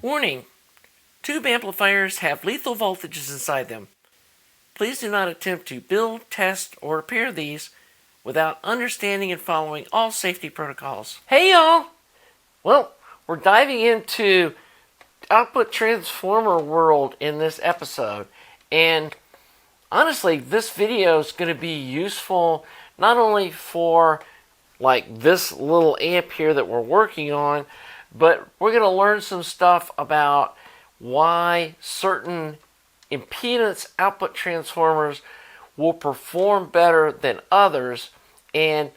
Warning: tube amplifiers have lethal voltages inside them. Please do not attempt to build, test, or repair these without understanding and following all safety protocols. Hey y'all! Well, we're diving into output transformer world in this episode, and honestly, this video is going to be useful not only for like this little amp here that we're working on, but we're going to learn some stuff about why certain impedance output transformers will perform better than others, and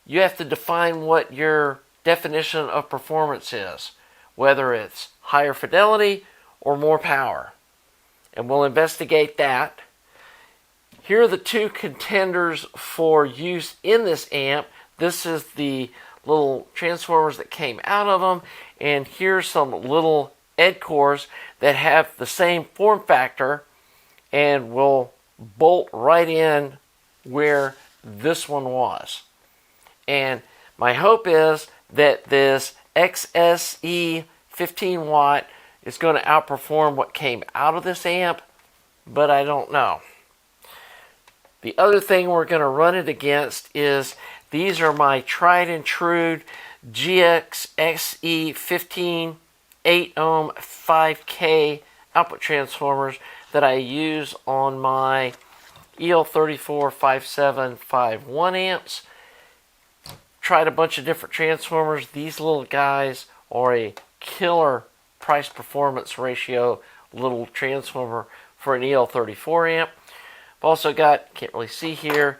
you have to define what your definition of performance is, whether it's higher fidelity or more power. And we'll investigate that. Here are the two contenders for use in this amp. This is the little transformers that came out of them, and here's some little ED cores that have the same form factor and will bolt right in where this one was. And my hope is that this XSE 15 watt is going to outperform what came out of this amp, but I don't know. The other thing we're going to run it against is these are my tried and true GXSE 15 8 ohm 5K output transformers that I use on my EL34 5751 amps. Tried a bunch of different transformers. These little guys are a killer price performance ratio little transformer for an EL34 amp. I've also got, can't really see here,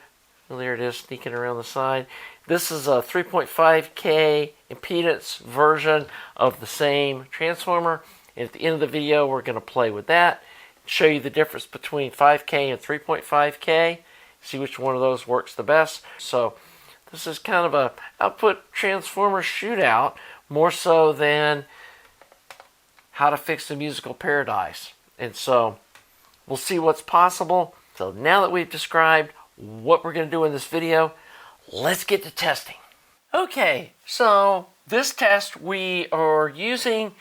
well, there it is sneaking around the side. This is a 3.5K impedance version of the same transformer. And at the end of the video, we're going to play with that, show you the difference between 5K and 3.5K, see which one of those works the best. So this is kind of a output transformer shootout, more so than how to fix the musical paradise. And so we'll see what's possible. So now that we've described what we're going to do in this video, let's get to testing. Okay, so this test we are using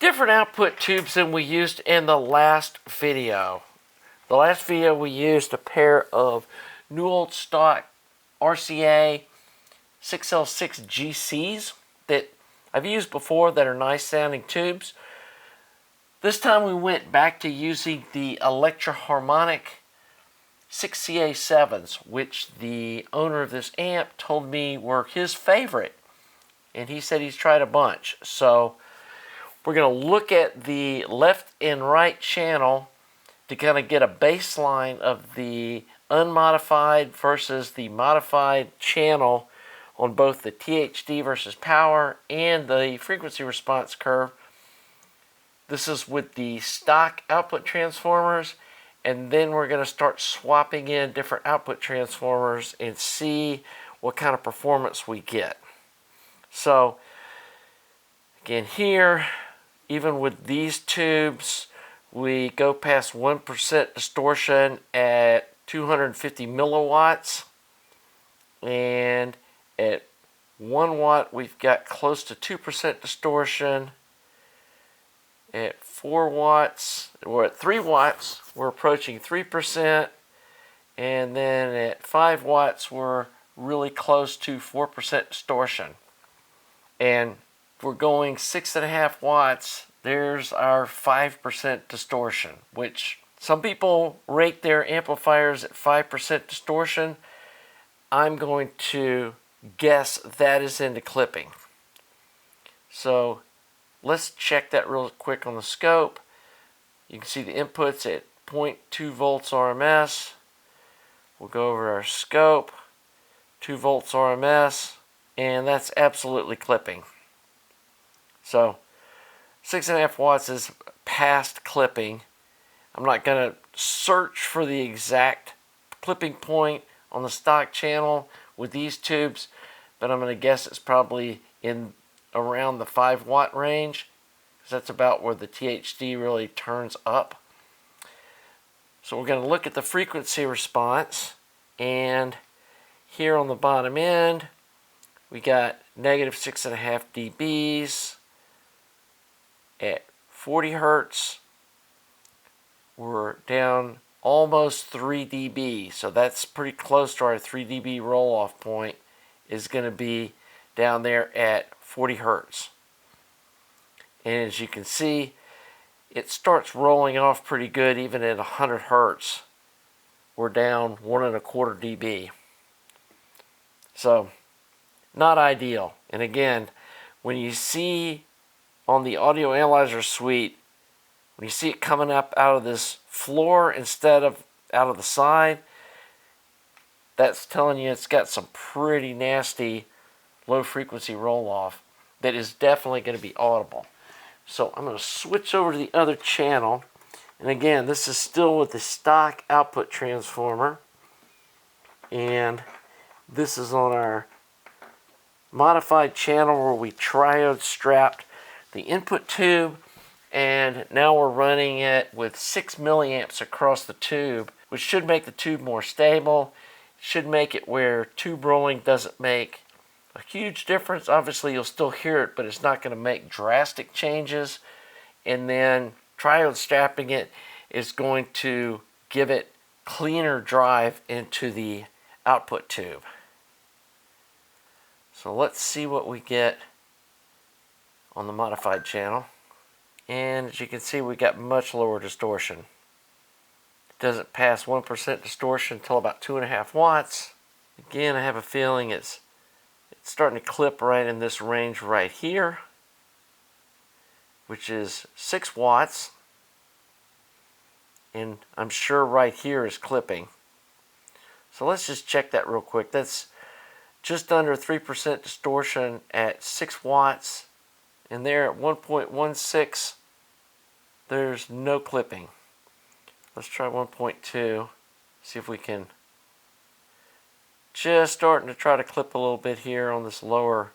different output tubes than we used in the last video. The last video we used a pair of new old stock RCA 6L6 GCs that I've used before that are nice sounding tubes. This time we went back to using the Electro-Harmonic 6CA7s, which the owner of this amp told me were his favorite, and he said he's tried a bunch. So we're going to look at the left and right channel to kind of get a baseline of the unmodified versus the modified channel on both the THD versus power and the frequency response curve. This is with the stock output transformers, and then we're going to start swapping in different output transformers and see what kind of performance we get. So again here, even with these tubes, we go past 1% distortion at 250 milliwatts, and at 1 watt we've got close to 2% distortion. At 4 watts, or at 3 watts, we're approaching 3%, and then at 5 watts, we're really close to 4% distortion. And if we're going 6.5 watts, there's our 5% distortion, which some people rate their amplifiers at 5% distortion. I'm going to guess that is into clipping. So let's check that real quick on the scope. You can see the inputs at 0.2 volts RMS. We'll go over our scope, 2 volts RMS, and that's absolutely clipping. So 6.5 watts is past clipping. I'm not going to search for the exact clipping point on the stock channel with these tubes, but I'm going to guess it's probably in around the 5 watt range, because that's about where the THD really turns up. So we're going to look at the frequency response, and here on the bottom end we got negative 6.5 dBs at 40 hertz, we're down almost 3 dB. So that's pretty close to our 3 dB roll-off point, is going to be down there at 40 hertz. And as you can see, it starts rolling off pretty good even at 100 hertz. We're down 1.25 dB. So, not ideal. And again, when you see on the audio analyzer suite, when you see it coming up out of this floor instead of out of the side, that's telling you it's got some pretty nasty low frequency roll off that is definitely going to be audible. So I'm going to switch over to the other channel. And again, this is still with the stock output transformer. And this is on our modified channel where we triode strapped the input tube, and now we're running it with 6 milliamps across the tube, which should make the tube more stable. It should make it where tube rolling doesn't make a huge difference. Obviously you'll still hear it, but it's not going to make drastic changes. And then triode strapping it is going to give it cleaner drive into the output tube. So let's see what we get on the modified channel. And as you can see, we got much lower distortion. It doesn't pass 1% distortion until about 2.5 watts. Again, I have a feeling it's starting to clip right in this range right here, which is 6 watts. And I'm sure right here is clipping. So let's just check that real quick. That's just under 3% distortion at 6 watts. And there at 1.16, there's no clipping. Let's try 1.2, see if we can. Just starting to try to clip a little bit here on this lower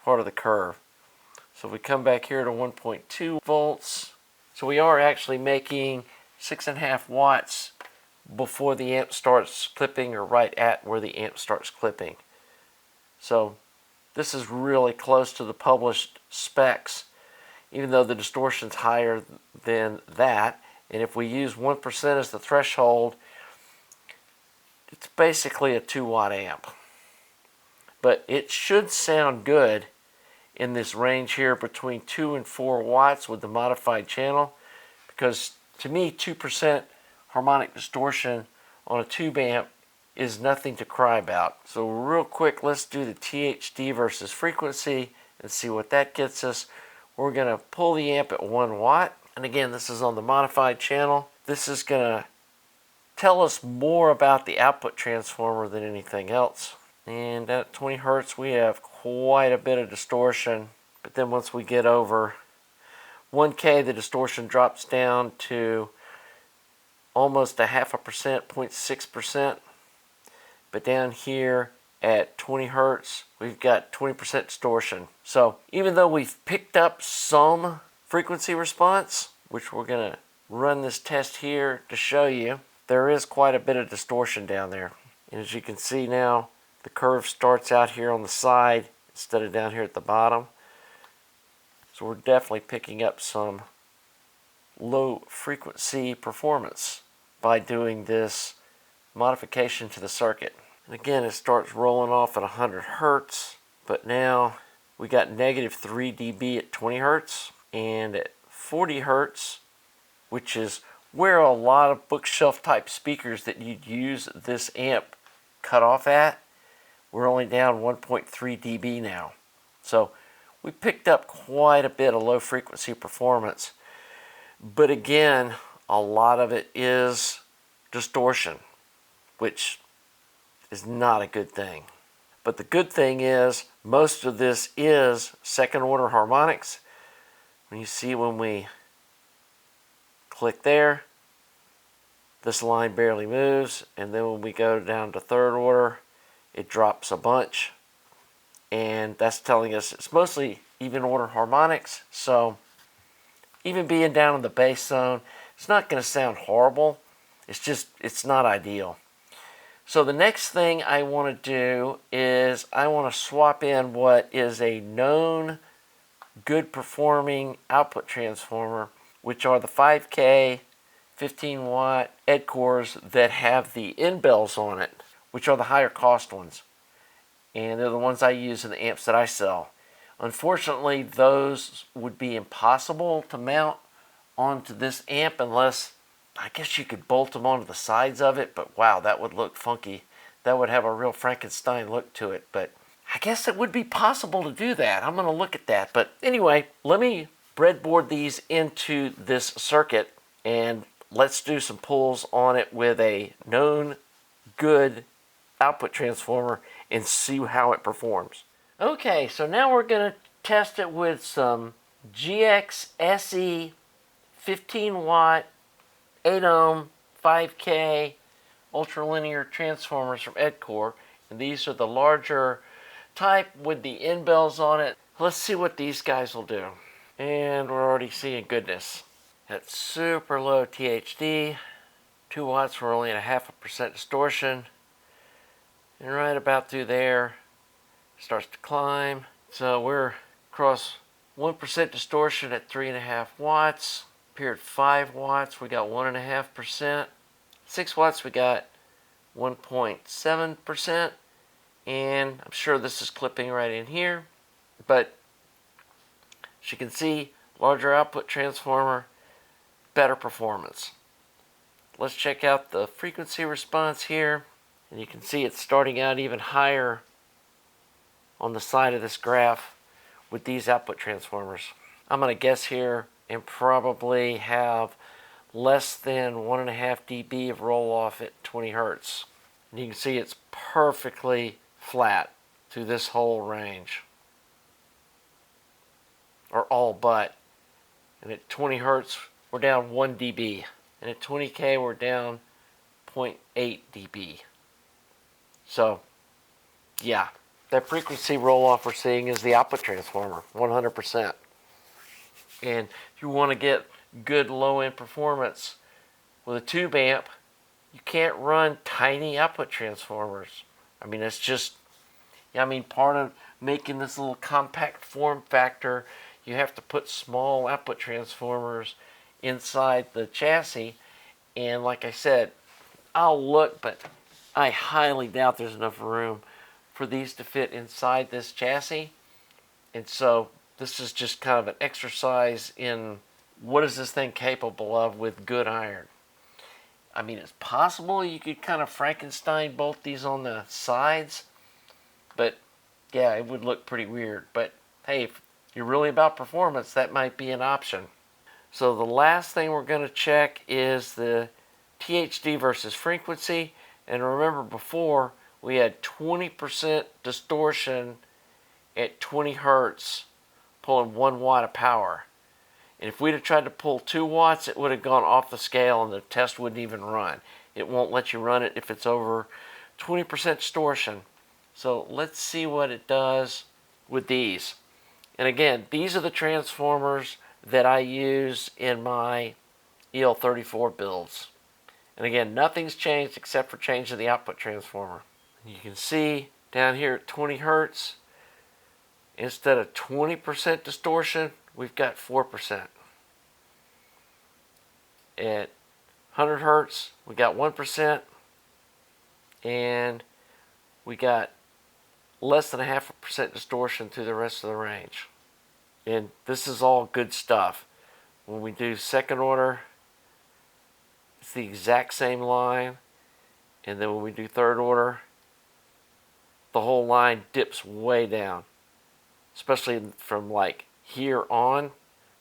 part of the curve. So if we come back here to 1.2 volts, so we are actually making 6.5 watts before the amp starts clipping, or right at where the amp starts clipping. So this is really close to the published specs, even though the distortion's higher than that. And if we use 1% as the threshold, it's basically a 2-watt amp. But it should sound good in this range here between 2 and 4 watts with the modified channel, because to me 2% harmonic distortion on a tube amp is nothing to cry about. So real quick, let's do the THD versus frequency and see what that gets us. We're going to pull the amp at 1 watt. And again, this is on the modified channel. This is going to tell us more about the output transformer than anything else. And at 20 hertz, we have quite a bit of distortion. But then once we get over 1K, the distortion drops down to almost 0.5%, 0.6%. But down here at 20 hertz, we've got 20% distortion. So even though we've picked up some frequency response, which we're going to run this test here to show you, there is quite a bit of distortion down there. And as you can see now, the curve starts out here on the side instead of down here at the bottom. So we're definitely picking up some low frequency performance by doing this modification to the circuit. And again, it starts rolling off at 100 hertz, but now we got -3 dB at 20 hertz, and at 40 hertz, which is where a lot of bookshelf type speakers that you'd use this amp cut off at, we're only down 1.3 dB now. So we picked up quite a bit of low frequency performance, but again, a lot of it is distortion, which is not a good thing. But the good thing is most of this is second order harmonics. When you see when we click there, this line barely moves, and then when we go down to third order, it drops a bunch, and that's telling us it's mostly even order harmonics. So even being down in the bass zone, it's not going to sound horrible. It's not ideal. So the next thing I want to do is I want to swap in what is a known good performing output transformer, which are the 5K 15 watt ED cores that have the end bells on it, which are the higher cost ones. And they're the ones I use in the amps that I sell. Unfortunately, those would be impossible to mount onto this amp unless, I guess you could bolt them onto the sides of it, but wow, that would look funky. That would have a real Frankenstein look to it, but I guess it would be possible to do that. I'm going to look at that. But anyway, let me breadboard these into this circuit and let's do some pulls on it with a known good output transformer and see how it performs. Okay, so now we're going to test it with some GXSE 15 watt 8 ohm 5K ultralinear transformers from EdCore, and these are the larger type with the end bells on it. Let's see what these guys will do. And we're already seeing goodness. At super low THD, 2 watts, we're only at 0.5% distortion, and right about through there starts to climb. So we're across 1% distortion at 3.5 watts. Here at 5 watts, we got 1.5%. 6 watts, we got 1.7%. And I'm sure this is clipping right in here. But as you can see, larger output transformer, better performance. Let's check out the frequency response here. And you can see it's starting out even higher on the side of this graph with these output transformers. I'm going to guess here and probably have less than 1.5 dB of roll off at 20 hertz. And you can see it's perfectly flat through this whole range, or all but. And at 20 hertz we're down 1 dB, and at 20K we're down 0.8 dB. So yeah, that frequency roll off we're seeing is the output transformer, 100%. And if you want to get good low-end performance with a tube amp, you can't run tiny output transformers. I mean, it's just, part of making this little compact form factor, you have to put small output transformers inside the chassis. And like I said, I'll look, but I highly doubt there's enough room for these to fit inside this chassis. And so this is just kind of an exercise in what is this thing capable of with good iron. I mean, it's possible you could kind of Frankenstein bolt these on the sides, but yeah, it would look pretty weird. But hey, if you're really about performance, that might be an option. So the last thing we're going to check is the THD versus frequency. And remember, before we had 20% distortion at 20 hertz pulling 1 watt of power. And if we'd have tried to pull 2 watts, it would have gone off the scale and the test wouldn't even run. It won't let you run it if it's over 20% distortion. So let's see what it does with these. And again, these are the transformers that I use in my EL34 builds. And again, nothing's changed except for changing the output transformer. You can see down here at 20 hertz, instead of 20% distortion, we've got 4%. At 100 hertz, we got 1%, and we got less than 0.5% distortion through the rest of the range. And this is all good stuff. When we do second order, it's the exact same line, and then when we do third order, the whole line dips way down, especially from like here on,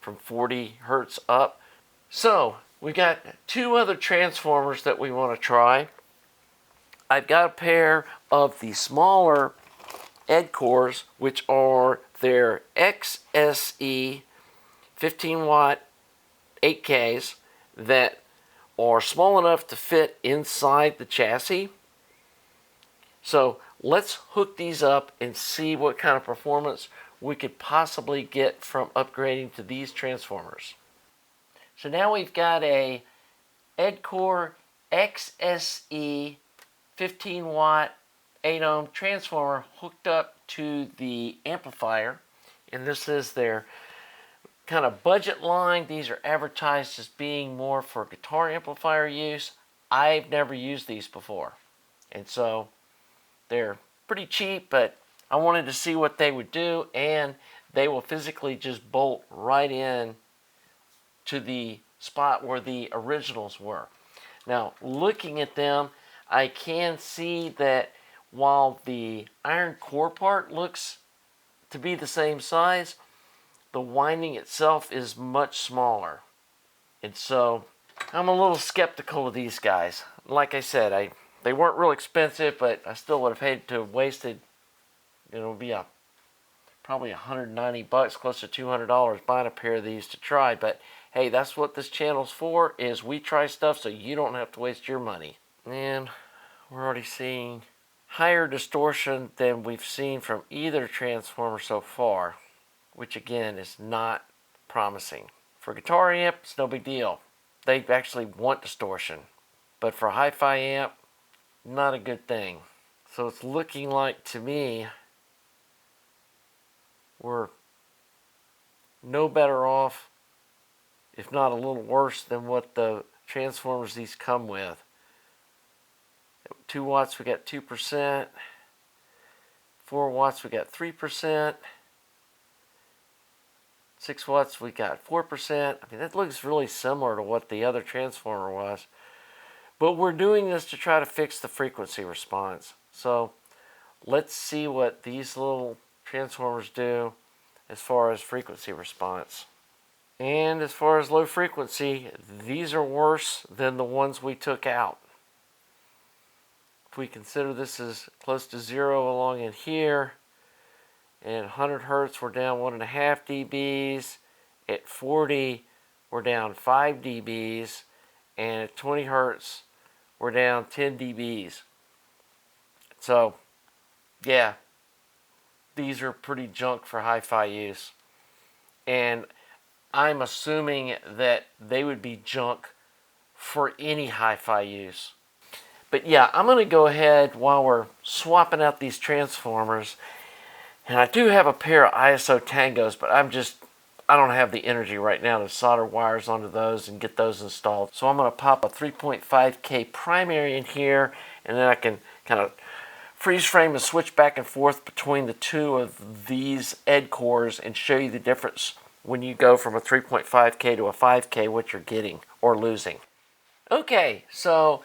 from 40 hertz up. So we got 2 other transformers that we want to try. I've got a pair of the smaller ED cores, which are their XSE 15 watt 8Ks that are small enough to fit inside the chassis. So let's hook these up and see what kind of performance we could possibly get from upgrading to these transformers. So now we've got a EdCore XSE 15 watt 8 ohm transformer hooked up to the amplifier. And this is their kind of budget line. These are advertised as being more for guitar amplifier use. I've never used these before, and so they're pretty cheap, but I wanted to see what they would do, and they will physically just bolt right in to the spot where the originals were. Now, looking at them, I can see that while the iron core part looks to be the same size, the winding itself is much smaller. And so I'm a little skeptical of these guys. Like I said, they weren't real expensive, but I still would have hated to have wasted, probably $190, close to $200 buying a pair of these to try. But hey, that's what this channel's for, is we try stuff so you don't have to waste your money. And we're already seeing higher distortion than we've seen from either transformer so far, which again is not promising. For guitar amp, it's no big deal. They actually want distortion. But for a hi-fi amp, not a good thing. So it's looking like, to me, we're no better off, if not a little worse, than what the transformers these come with. At 2 watts we got 2%, 4 watts we got 3%, 6 watts we got 4%. I mean, that looks really similar to what the other transformer was. But we're doing this to try to fix the frequency response. So let's see what these little transformers do as far as frequency response. And as far as low frequency, these are worse than the ones we took out. If we consider this is close to 0 along in here, and 100 hertz we're down 1.5 dBs, at 40 we're down 5 dBs, and at 20 hertz we're down 10 dBs. So yeah, these are pretty junk for hi-fi use, and I'm assuming that they would be junk for any hi-fi use. But yeah, I'm going to go ahead while we're swapping out these transformers, and I do have a pair of ISO Tangos, but I don't have the energy right now to solder wires onto those and get those installed. So I'm going to pop a 3.5K primary in here, and then I can kind of freeze frame and switch back and forth between the two of these ED cores and show you the difference when you go from a 3.5K to a 5K, what you're getting or losing. Okay, so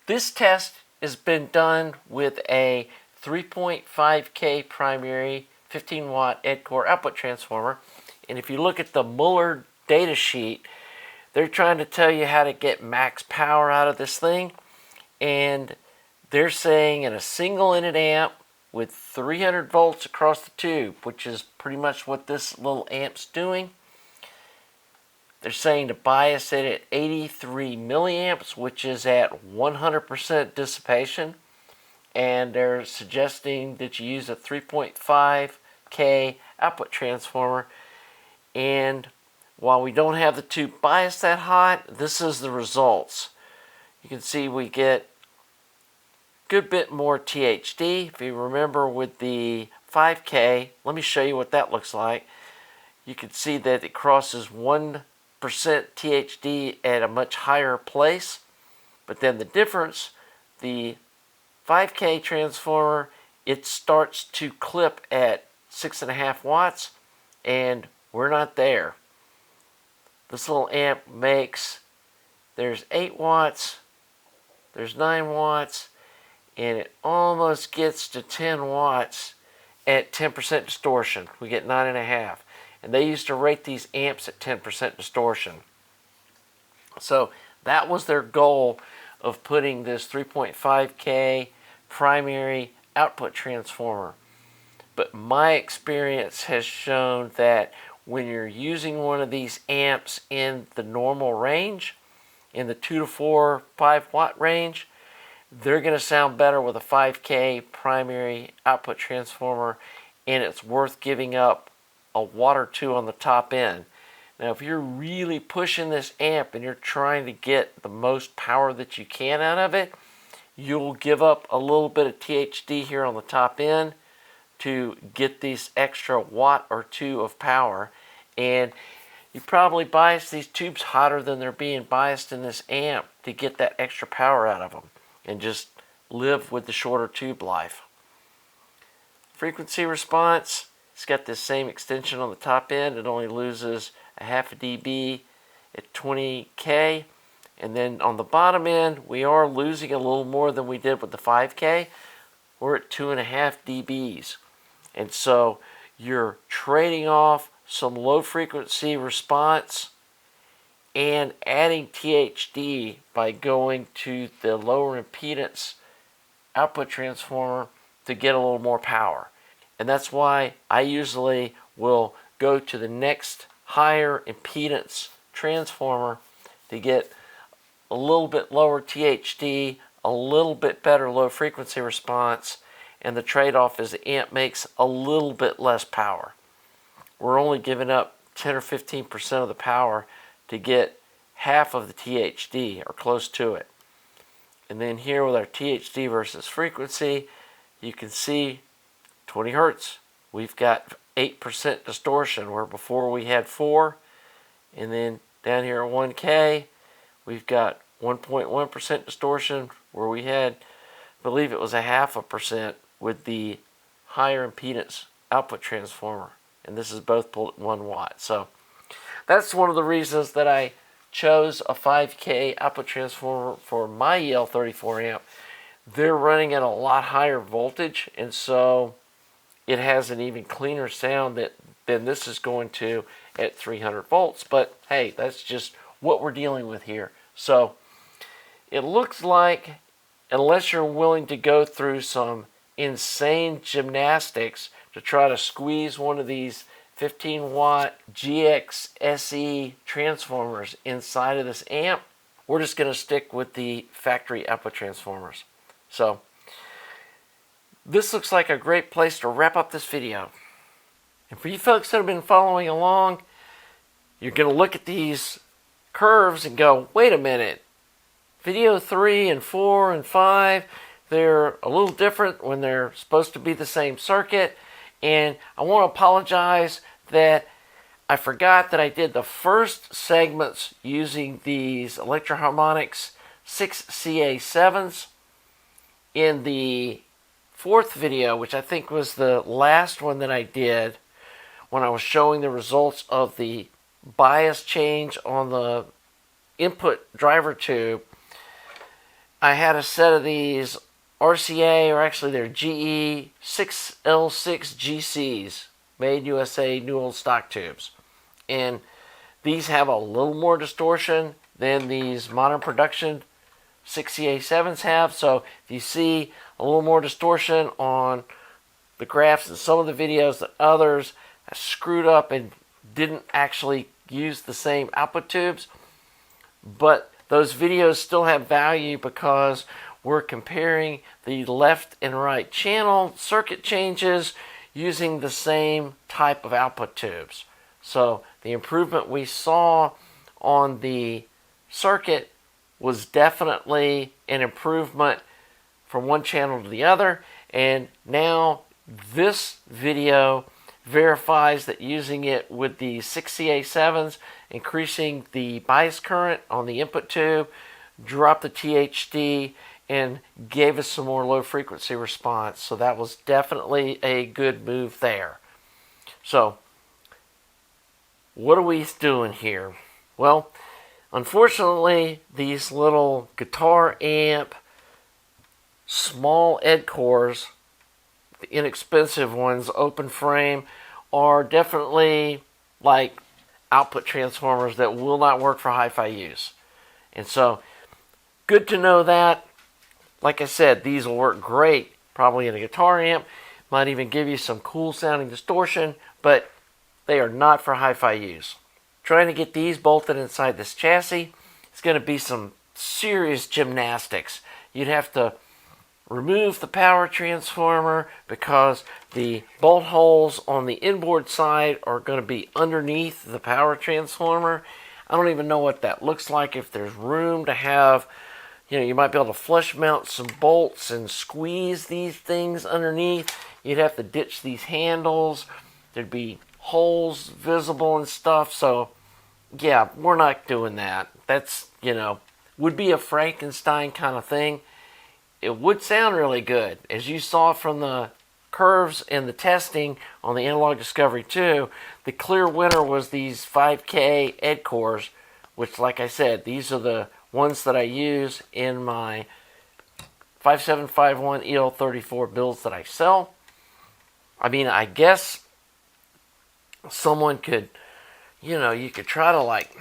this test has been done with a 3.5K primary 15 watt ED core output transformer. And if you look at the Muller data sheet, they're trying to tell you how to get max power out of this thing. And they're saying in a single inlet amp with 300 volts across the tube, which is pretty much what this little amp's doing, they're saying to bias it at 83 milliamps, which is at 100% dissipation. And they're suggesting that you use a 3.5K output transformer. And while we don't have the tube biased that hot, this is the results. You can see we get a good bit more THD. If you remember with the 5K, let me show you what that looks like. You can see that it crosses 1% THD at a much higher place. But then the difference, the 5K transformer, it starts to clip at 6.5 watts, and we're not there. This little amp makes, there's 8 watts, there's 9 watts, and it almost gets to 10 watts at 10% distortion. We get 9.5. And they used to rate these amps at 10% distortion. So that was their goal of putting this 3.5K primary output transformer. But my experience has shown that when you're using one of these amps in the normal range, in the 2 to 4, 5 watt range, they're going to sound better with a 5K primary output transformer, and it's worth giving up a watt or two on the top end. Now, if you're really pushing this amp and you're trying to get the most power that you can out of it, you'll give up a little bit of THD here on the top end to get these extra watt or two of power. And you probably bias these tubes hotter than they're being biased in this amp to get that extra power out of them and just live with the shorter tube life. Frequency response, it's got this same extension on the top end. It only loses a half a dB at 20K. And then on the bottom end, we are losing a little more than we did with the 5K. We're at 2.5 dBs. And so you're trading off some low frequency response and adding THD by going to the lower impedance output transformer to get a little more power. And that's why I usually will go to the next higher impedance transformer to get a little bit lower THD, a little bit better low frequency response, and the trade-off is the amp makes a little bit less power. We're only giving up 10 or 15% of the power to get half of the THD or close to it. And then here with our THD versus frequency, you can see 20 hertz. We've got 8% distortion where before we had 4. And then down here at 1K, we've got 1.1% distortion where we had, I believe it was 0.5% with the higher impedance output transformer. And this is both pulled at 1 watt. So that's one of the reasons that I chose a 5K output transformer for my EL34 amp. They're running at a lot higher voltage, and so it has an even cleaner sound than this is going to at 300 volts. But hey, that's just what we're dealing with here. So it looks like, unless you're willing to go through some insane gymnastics to try to squeeze one of these 15 watt GX SE transformers inside of this amp, we're just going to stick with the factory output transformers. So this looks like a great place to wrap up this video. And for you folks that have been following along, you're going to look at these curves and go, wait a minute, video 3 and 4 and 5, they're a little different when they're supposed to be the same circuit. And I want to apologize that I forgot that I did the first segments using these Electro-Harmonix 6CA7s. In the fourth video, which I think was the last one that I did, when I was showing the results of the bias change on the input driver tube, I had a set of these RCA, or actually they're GE 6L6 GCs, made USA, new old stock tubes. And these have a little more distortion than these modern production 6CA7s have. So if you see a little more distortion on the graphs in some of the videos than others, I screwed up and didn't actually use the same output tubes. But those videos still have value because we're comparing the left and right channel circuit changes using the same type of output tubes. So the improvement we saw on the circuit was definitely an improvement from one channel to the other. And now this video verifies that using it with the 6CA7s, increasing the bias current on the input tube, dropped the THD, and gave us some more low frequency response. So that was definitely a good move there. So what are we doing here? Well, unfortunately, these little guitar amp small ed cores, the inexpensive ones, open frame, are definitely like output transformers that will not work for hi-fi use. And so, good to know that. Like I said, these will work great probably in a guitar amp, might even give you some cool sounding distortion, but they are not for hi-fi use. Trying to get these bolted inside this chassis is going to be some serious gymnastics. You'd have to remove the power transformer because the bolt holes on the inboard side are going to be underneath the power transformer. I don't even know what that looks like, if there's room to have you might be able to flush mount some bolts and squeeze these things underneath. You'd have to ditch these handles. There'd be holes visible and stuff. So, yeah, we're not doing that. That's, would be a Frankenstein kind of thing. It would sound really good. As you saw from the curves and the testing on the Analog Discovery 2, the clear winner was these 5K Ed cores, which, like I said, these are the ones that I use in my 5751 EL34 builds that I sell. I mean, I guess someone could, you could try to like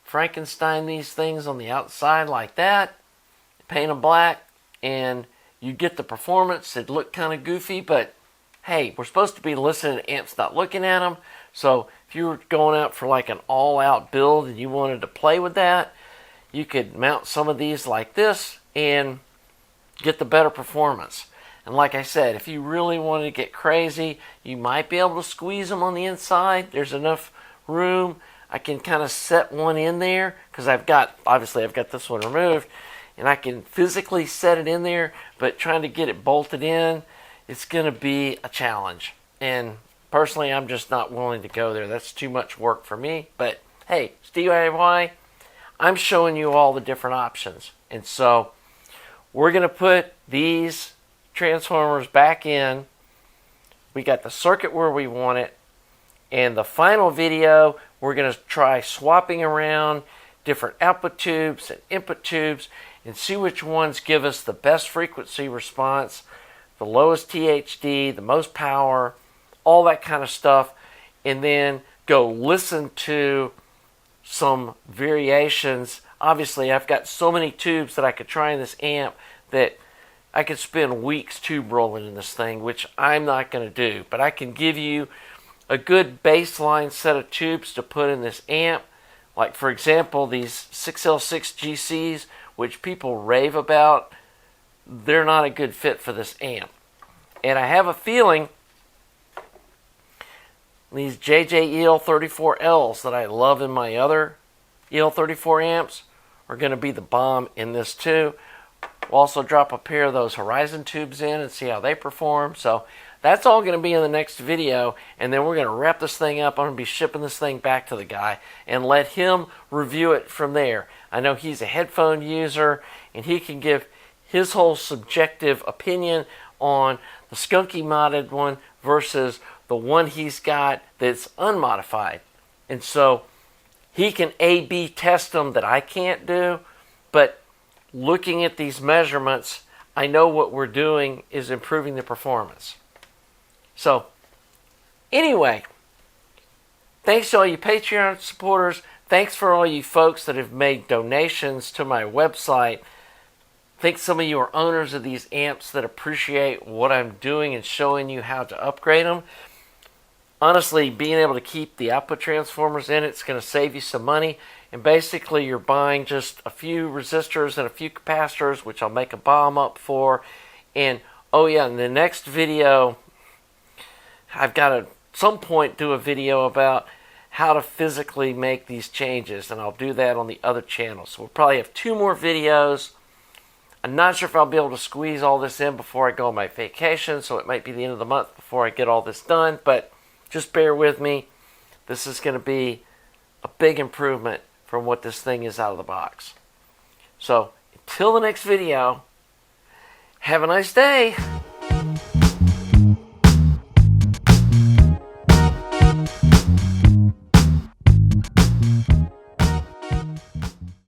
Frankenstein these things on the outside like that, paint them black, and you get the performance. It'd look kind of goofy, but hey, we're supposed to be listening to amps, not looking at them. So if you were going out for like an all-out build and you wanted to play with that, you could mount some of these like this and get the better performance. And like I said, if you really wanted to get crazy, you might be able to squeeze them on the inside. There's enough room. I can kind of set one in there because I've got this one removed, and I can physically set it in there, but trying to get it bolted in, it's going to be a challenge. And personally, I'm just not willing to go there. That's too much work for me. But hey, it's DIY. I'm showing you all the different options. And so we're going to put these transformers back in. We got the circuit where we want it. And the final video, we're going to try swapping around different output tubes and input tubes and see which ones give us the best frequency response, the lowest THD, the most power, all that kind of stuff, and then go listen to some variations. Obviously, I've got so many tubes that I could try in this amp that I could spend weeks tube rolling in this thing, which I'm not going to do. But I can give you a good baseline set of tubes to put in this amp. Like, for example, these 6L6 GCs, which people rave about, they're not a good fit for this amp. And I have a feeling these JJ-EL34Ls that I love in my other EL34 amps are going to be the bomb in this too. We'll also drop a pair of those Horizon tubes in and see how they perform. So that's all going to be in the next video, and then we're going to wrap this thing up. I'm going to be shipping this thing back to the guy and let him review it from there. I know he's a headphone user, and he can give his whole subjective opinion on the skunky modded one versus the one he's got that's unmodified. And so he can A/B test them that I can't do, but looking at these measurements, I know what we're doing is improving the performance. So, anyway, thanks to all you Patreon supporters. Thanks for all you folks that have made donations to my website. I think some of you are owners of these amps that appreciate what I'm doing and showing you how to upgrade them. Honestly, being able to keep the output transformers in it's going to save you some money. And basically, you're buying just a few resistors and a few capacitors, which I'll make a bomb up for. And, oh yeah, in the next video, I've got to, at some point, do a video about how to physically make these changes. And I'll do that on the other channel. So we'll probably have 2 more videos. I'm not sure if I'll be able to squeeze all this in before I go on my vacation. So it might be the end of the month before I get all this done. But just bear with me. This is going to be a big improvement from what this thing is out of the box. So, until the next video, have a nice day.